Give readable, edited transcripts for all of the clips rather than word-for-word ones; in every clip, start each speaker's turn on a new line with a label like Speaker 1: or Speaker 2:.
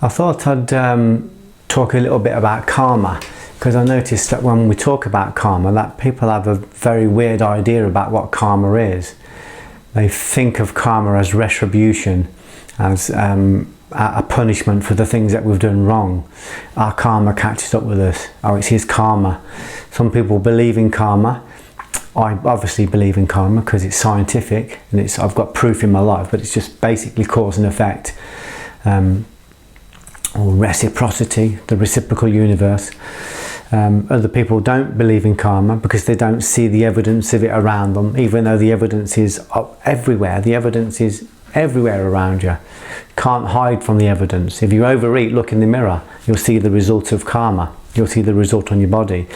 Speaker 1: I thought I'd talk a little bit about karma, because I noticed that when we talk about karma, that people have a very weird idea about what karma is. They think of karma as retribution, as a punishment for the things that we've done wrong. Our karma catches up with us. Oh, it's his karma. Some people believe in karma. I obviously believe in karma because it's scientific and I've got proof in my life, but it's just basically cause and effect. Or reciprocity, the reciprocal universe. Other people don't believe in karma because they don't see the evidence of it around them, even though the evidence is everywhere. The evidence is everywhere around you. Can't hide from the evidence. If you overeat, look in the mirror, you'll see the result of karma. You'll see the result on your body.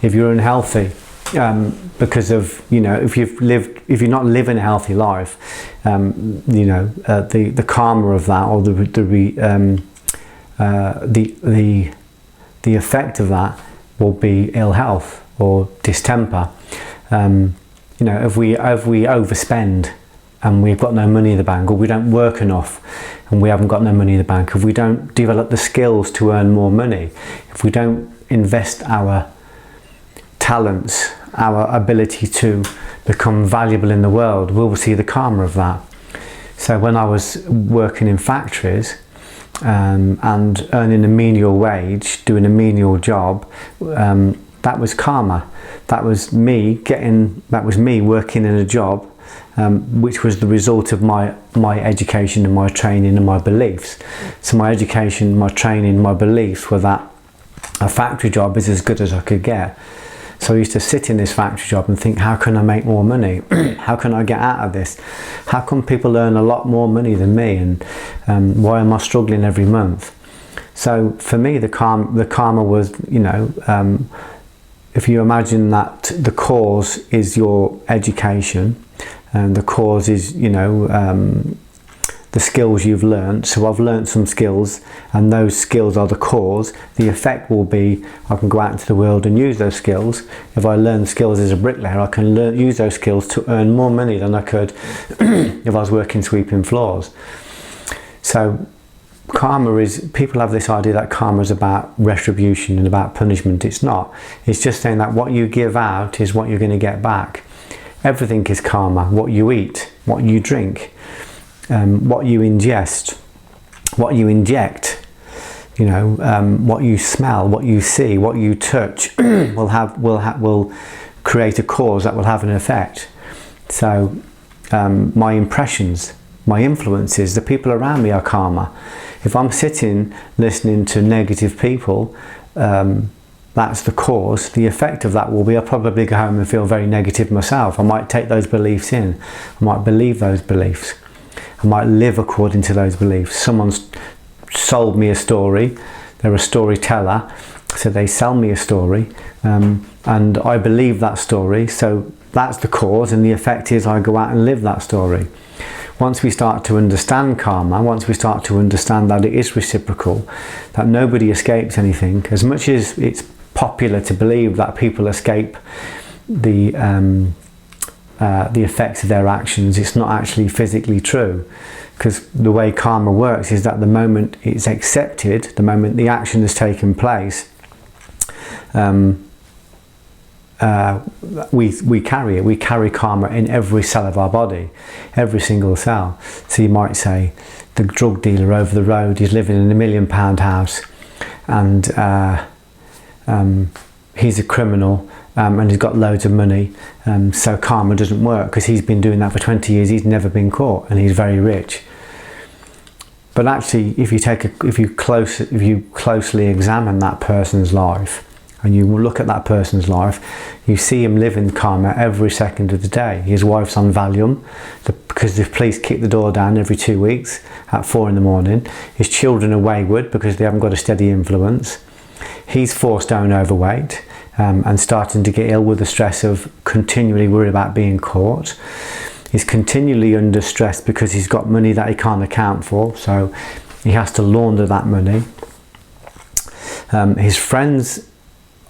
Speaker 1: If you're unhealthy, because of, if you're not living a healthy life, the karma of that, or the effect of that will be ill health or distemper. If we overspend and we've got no money in the bank, or we don't work enough and we haven't got no money in the bank, if we don't develop the skills to earn more money, if we don't invest our talents, our ability to become valuable in the world, we will see the karma of that. So when I was working in factories, and earning a menial wage, doing a menial job, that was karma. That was me working in a job, which was the result of my education and my training and my beliefs. So my education, my training, my beliefs were that a factory job is as good as I could get. So I used to sit in this factory job and think, how can I make more money? How can I get out of this? How come people earn a lot more money than me? And why am I struggling every month? So for me, the karma was, if you imagine that the cause is your education, and the cause is, the skills you've learned. So I've learned some skills, and those skills are the cause. The effect will be I can go out into the world and use those skills. If I learn skills as a bricklayer, I can use those skills to earn more money than I could if I was working sweeping floors. So karma is, people have this idea that karma is about retribution and about punishment. It's not. It's just saying that what you give out is what you're going to get back. Everything is karma. What you eat, what you drink, what you ingest, what you inject, what you smell, what you see, what you touch will create a cause that will have an effect. So my impressions, my influences, the people around me are karma. If I'm sitting listening to negative people, that's the cause. The effect of that will be I'll probably go home and feel very negative myself. I might take those beliefs in. I might believe those beliefs. I might live according to those beliefs. Someone's sold me a story. They're a storyteller, so they sell me a story, and I believe that story. So that's the cause, and the effect is I go out and live that story. Once we start to understand karma, once we start to understand that it is reciprocal, that nobody escapes anything, as much as it's popular to believe that people escape the effects of their actions, it's not actually physically true, because the way karma works is that the moment it's accepted, the moment the action has taken place, we carry it. We carry karma in every cell of our body, every single cell. So you might say the drug dealer over the road is living in £1 million house, and he's a criminal, and he's got loads of money, so karma doesn't work because he's been doing that for 20 years. He's never been caught, and he's very rich. But actually, if you closely examine that person's life, and you look at that person's life, you see him living karma every second of the day. His wife's on Valium because the police kick the door down every 2 weeks at 4 in the morning. His children are wayward because they haven't got a steady influence. He's 4 stone overweight, and starting to get ill with the stress of continually worried about being caught. He's continually under stress because he's got money that he can't account for, so he has to launder that money. His friends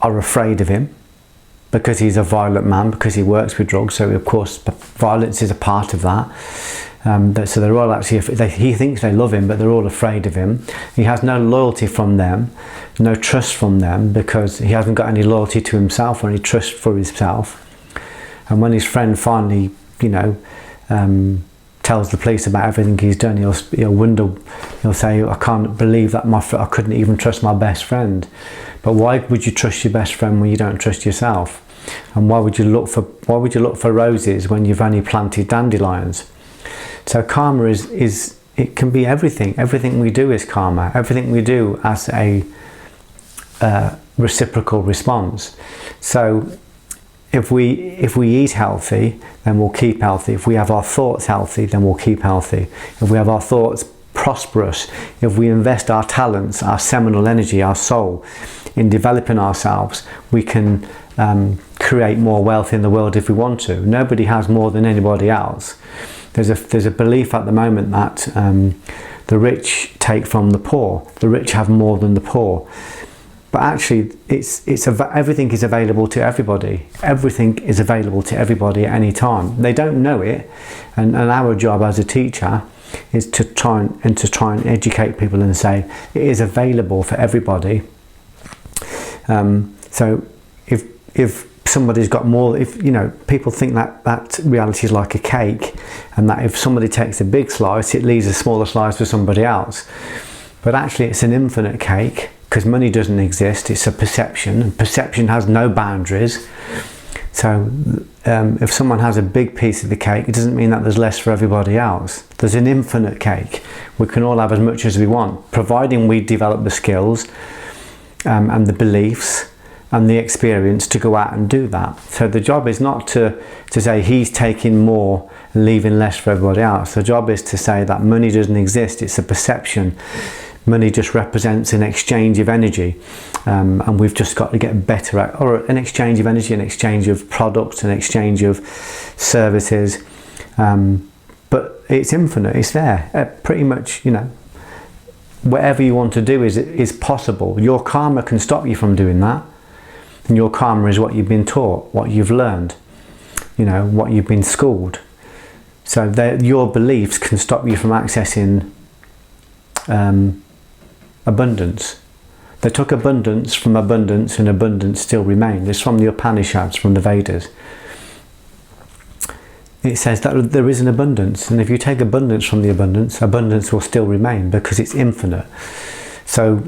Speaker 1: are afraid of him because he's a violent man, because he works with drugs, so of course violence is a part of that. So they're all actually, he thinks they love him, but they're all afraid of him. He has no loyalty from them, no trust from them, because he hasn't got any loyalty to himself or any trust for himself. And when his friend finally, tells the police about everything he's done, he'll say, I can't believe that I couldn't even trust my best friend. But why would you trust your best friend when you don't trust yourself? And why would you look for roses when you've only planted dandelions? So karma is it can be everything. Everything we do is karma. Everything we do as a reciprocal response. So if we eat healthy, then we'll keep healthy. If we have our thoughts healthy, then we'll keep healthy. If we have our thoughts prosperous, if we invest our talents, our seminal energy, our soul in developing ourselves, we can create more wealth in the world if we want to. Nobody has more than anybody else. There's a belief at the moment that the rich take from the poor. The rich have more than the poor. But actually, everything is available to everybody. Everything is available to everybody at any time. They don't know it, and our job as a teacher is to try and educate people and say it is available for everybody. So if somebody's got more, people think that reality is like a cake, and that if somebody takes a big slice, it leaves a smaller slice for somebody else. But actually, it's an infinite cake. Because money doesn't exist, it's a perception, and perception has no boundaries. So if someone has a big piece of the cake, it doesn't mean that there's less for everybody else. There's an infinite cake. We can all have as much as we want, providing we develop the skills and the beliefs and the experience to go out and do that. So the job is not to say he's taking more and leaving less for everybody else. The job is to say that money doesn't exist, it's a perception. Money just represents an exchange of energy, and we've just got to get better at, or an exchange of energy, an exchange of products, an exchange of services. But it's infinite, it's there. Pretty much, whatever you want to do is possible. Your karma can stop you from doing that. And your karma is what you've been taught, what you've learned, what you've been schooled. So your beliefs can stop you from accessing abundance. They took abundance from abundance, and abundance still remained. It's from the Upanishads, from the Vedas. It says that there is an abundance, and if you take abundance from the abundance, abundance will still remain because it's infinite. So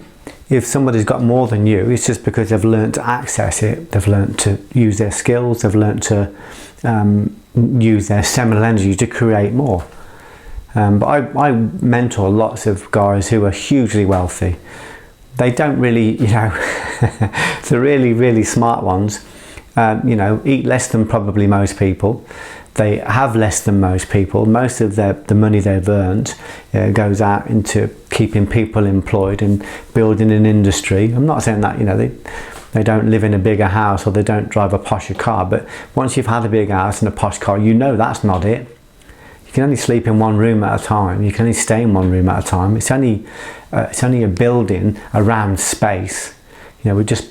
Speaker 1: if somebody's got more than you, it's just because they've learned to access it, they've learned to use their skills, they've learned to use their seminal energy to create more. But I mentor lots of guys who are hugely wealthy. They don't really, the really, really smart ones, eat less than probably most people. They have less than most people. Most of the money they've earned goes out into keeping people employed and building an industry. I'm not saying that, they don't live in a bigger house or they don't drive a posher car, but once you've had a big house and a posh car, that's not it. You can only sleep in one room at a time. You can only stay in one room at a time. It's only a building around space. We just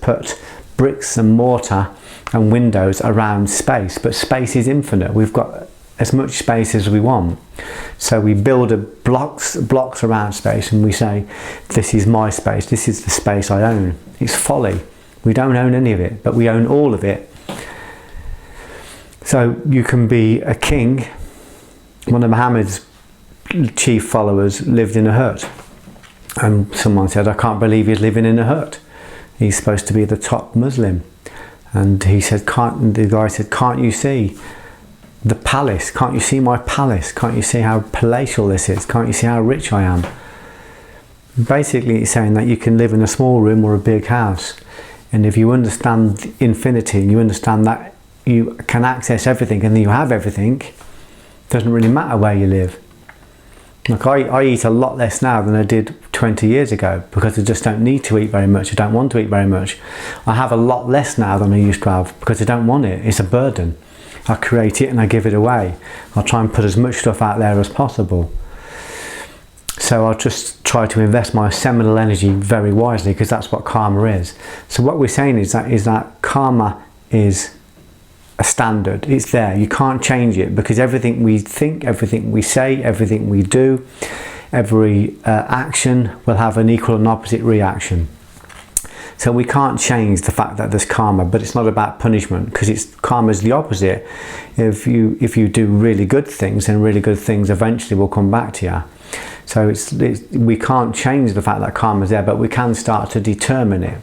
Speaker 1: put bricks and mortar and windows around space, but space is infinite. We've got as much space as we want. So we build blocks around space, and we say, this is my space. This is the space I own. It's folly. We don't own any of it, but we own all of it. So you can be a king. One of Muhammad's chief followers lived in a hut, and someone said, I can't believe he's living in a hut. He's supposed to be the top Muslim. And he said, the guy said, can't you see the palace? Can't you see my palace? Can't you see how palatial this is? Can't you see how rich I am? Basically, it's saying that you can live in a small room or a big house. And if you understand infinity, and you understand that you can access everything and you have everything, doesn't really matter where you live. Like I eat a lot less now than I did 20 years ago because I just don't need to eat very much. I don't want to eat very much. I have a lot less now than I used to have because I don't want it. It's a burden. I create it and I give it away. I'll try and put as much stuff out there as possible. So I'll just try to invest my seminal energy very wisely, because that's what karma is. So what we're saying is that karma is a standard. It's there. You can't change it, because everything we think, everything we say, everything we do, every action will have an equal and opposite reaction. So we can't change the fact that there's karma, but it's not about punishment, because karma's the opposite. If you do really good things, then really good things eventually will come back to you. So we can't change the fact that karma's there, but we can start to determine it.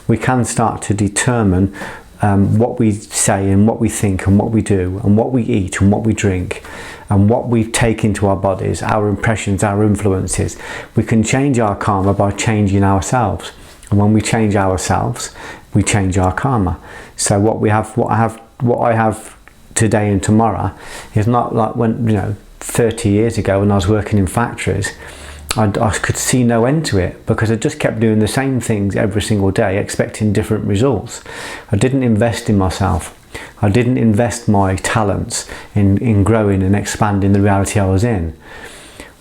Speaker 1: We can start to determine what we say and what we think and what we do and what we eat and what we drink and what we take into our bodies, our impressions, our influences. We can change our karma by changing ourselves. And when we change ourselves, we change our karma. So what I have today and tomorrow is not like when, 30 years ago when I was working in factories, I could see no end to it, because I just kept doing the same things every single day, expecting different results. I didn't invest in myself. I didn't invest my talents in growing and expanding the reality I was in.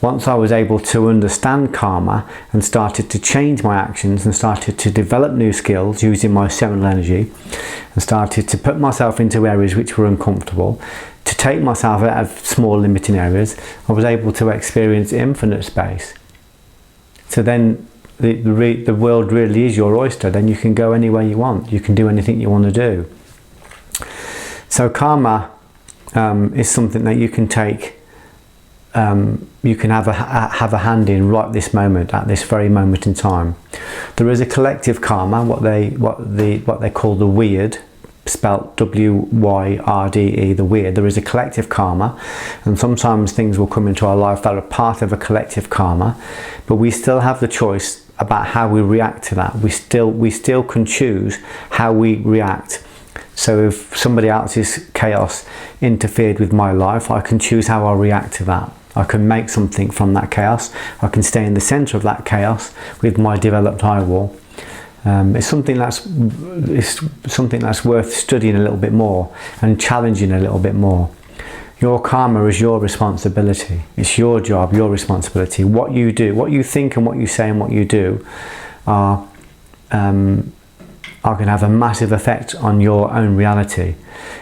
Speaker 1: Once I was able to understand karma and started to change my actions and started to develop new skills using my seminal energy and started to put myself into areas which were uncomfortable, to take myself out of small limiting areas, I was able to experience infinite space. So then the world really is your oyster. Then you can go anywhere you want. You can do anything you want to do. So karma is something that you can take. You can have a hand in right this moment, at this very moment in time. There is a collective karma, what they call the weird, spelt W-Y-R-D-E, the weird. There is a collective karma, and sometimes things will come into our life that are part of a collective karma, but we still have the choice about how we react to that. We still can choose how we react. So if somebody else's chaos interfered with my life, I can choose how I react to that. I can make something from that chaos. I can stay in the center of that chaos with my developed eye wall. It's something that's worth studying a little bit more and challenging a little bit more. Your karma is your responsibility. It's your job, your responsibility. What you do, what you think and what you say and what you do are going to have a massive effect on your own reality.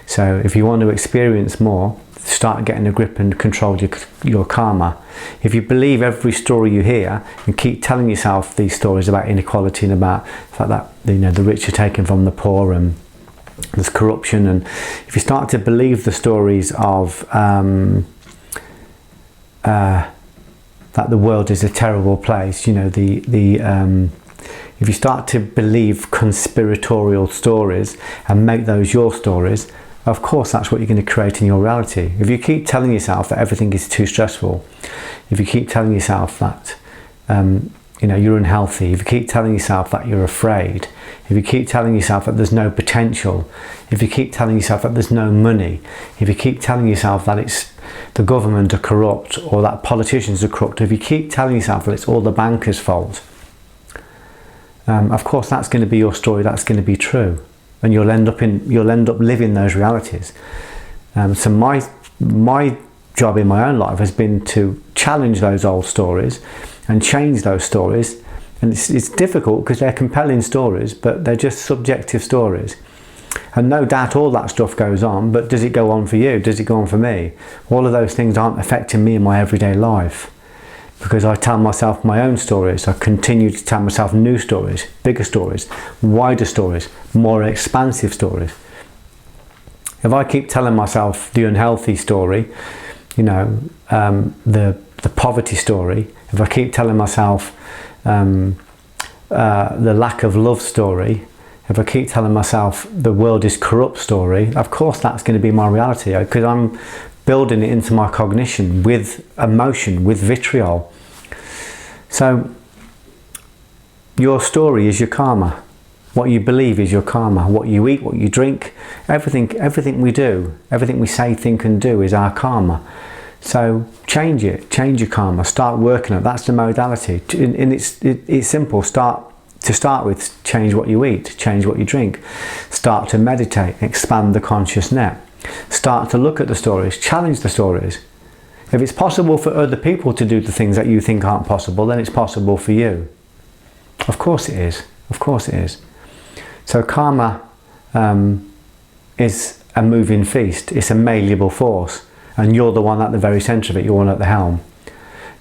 Speaker 1: So if you want to experience more, start getting a grip and control your karma. If you believe every story you hear and keep telling yourself these stories about inequality and about the fact that the rich are taken from the poor and there's corruption, and if you start to believe the stories of that the world is a terrible place, if you start to believe conspiratorial stories and make those your stories, of course that's what you're going to create in your reality. If you keep telling yourself that everything is too stressful, if you keep telling yourself that you're unhealthy, if you keep telling yourself that you're afraid, if you keep telling yourself that there's no potential, if you keep telling yourself that there's no money, if you keep telling yourself that it's the government are corrupt or that politicians are corrupt, if you keep telling yourself that it's all the bankers' fault, of course that's going to be your story, that's going to be true, and you'll end up living those realities. So my job in my own life has been to challenge those old stories and change those stories, and it's difficult because they're compelling stories, but they're just subjective stories, and no doubt all that stuff goes on, but does it go on for you? Does it go on for me? All of those things aren't affecting me in my everyday life, because I tell myself my own stories. I continue to tell myself new stories, bigger stories, wider stories, more expansive stories. If I keep telling myself the unhealthy story, the poverty story, if I keep telling myself the lack of love story, if I keep telling myself the world is corrupt story, of course that's going to be my reality, because I'm building it into my cognition with emotion, with vitriol. So your story is your karma. What you believe is your karma. What you eat, what you drink, everything we do, everything we say, think and do is our karma. So change it, change your karma, start working on it. That's the modality. And it's simple. To start with, change what you eat, change what you drink. Start to meditate, expand the conscious net. Start to look at the stories, challenge the stories. If it's possible for other people to do the things that you think aren't possible, then it's possible for you. Of course it is. Of course it is. So karma is a moving feast. It's a malleable force, and you're the one at the very centre of it. You're one at the helm.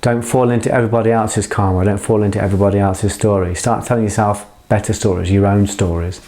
Speaker 1: Don't fall into everybody else's karma. Don't fall into everybody else's story. Start telling yourself better stories, your own stories.